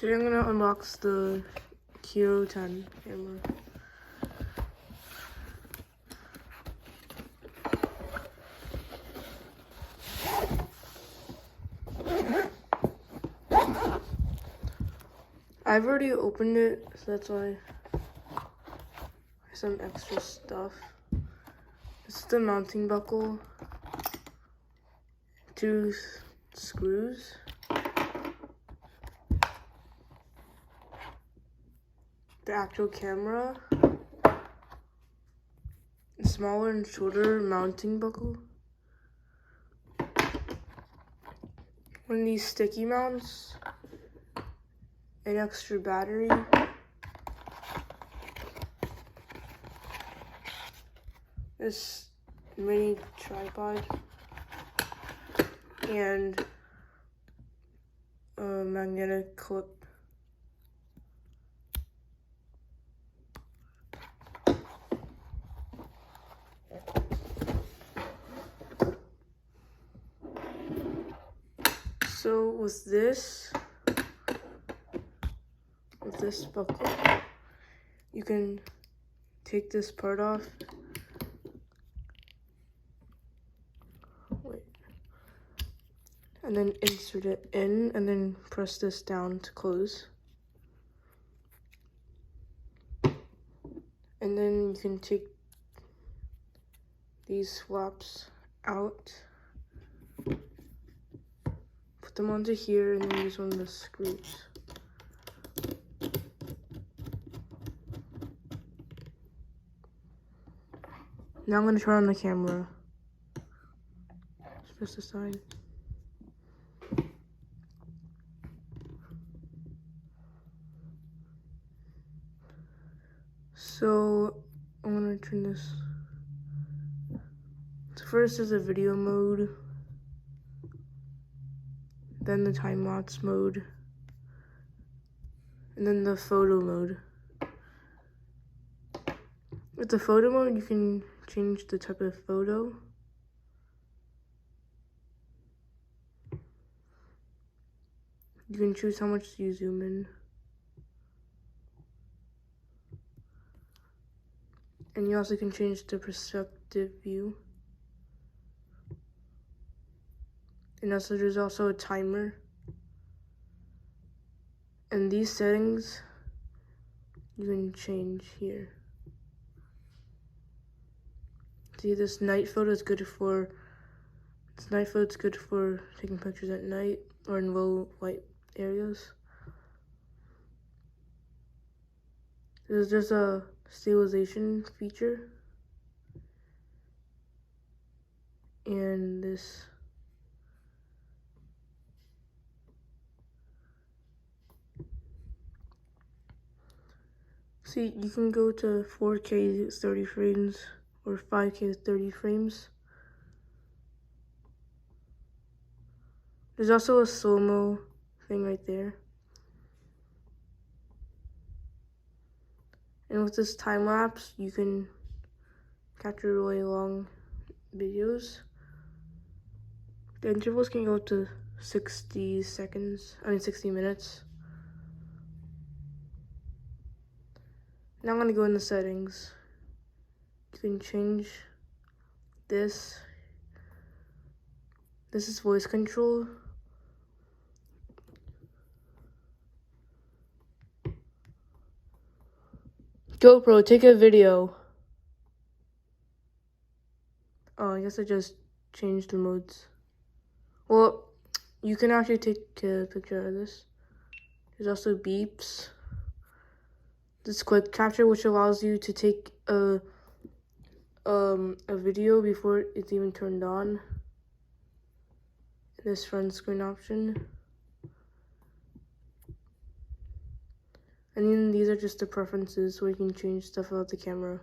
Today I'm gonna unbox the Hero 10 camera. I've already opened it, so that's why I have some extra stuff. This is the mounting buckle, 2 screws, the actual camera, a smaller and shorter mounting buckle, one of these sticky mounts, an extra battery, this mini tripod, and a magnetic clip. So with this buckle, you can take this part off. Wait. And then insert it in, and then press this down to close. And then you can take these flaps out, put them onto here, and then use one of the screws. Now I'm going to turn on the camera. Just press the side. So I'm going to turn this. So first is the video mode, then the time-lapse mode, and then the photo mode. With the photo mode, you can change the type of photo. You can choose how much you zoom in. And you also can change the perspective view. And also there's also a timer. And these settings you can change here. See, this night photo is good for taking pictures at night or in low light areas. There's just a stabilization feature. And this see, you can go to 4K 30 frames or 5K 30 frames. There's also a slow-mo thing right there. And with this time lapse, you can capture really long videos. The intervals can go up to 60 minutes. Now I'm gonna go in the settings. You can change this. This is voice control. GoPro, take a video. Oh, I guess I just changed the modes. Well, you can actually take a picture of this. There's also beeps. This quick capture, which allows you to take a video before it's even turned on. This front screen option. And then these are just the preferences where you can change stuff about the camera.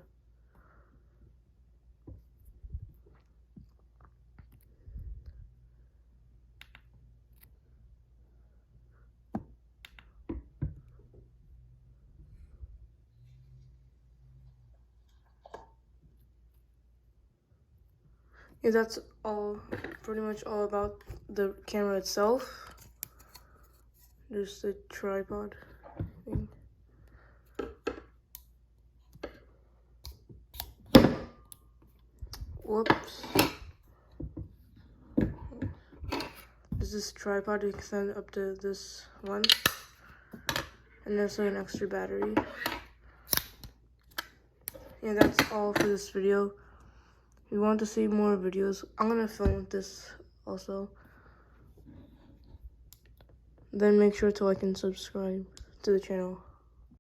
Yeah, that's all, pretty much all about the camera itself. Just the tripod thing. Whoops. This tripod you extend up to this one. And there's like an extra battery. Yeah, that's all for this video. If you want to see more videos, I'm gonna film this also. Then make sure to like and subscribe to the channel.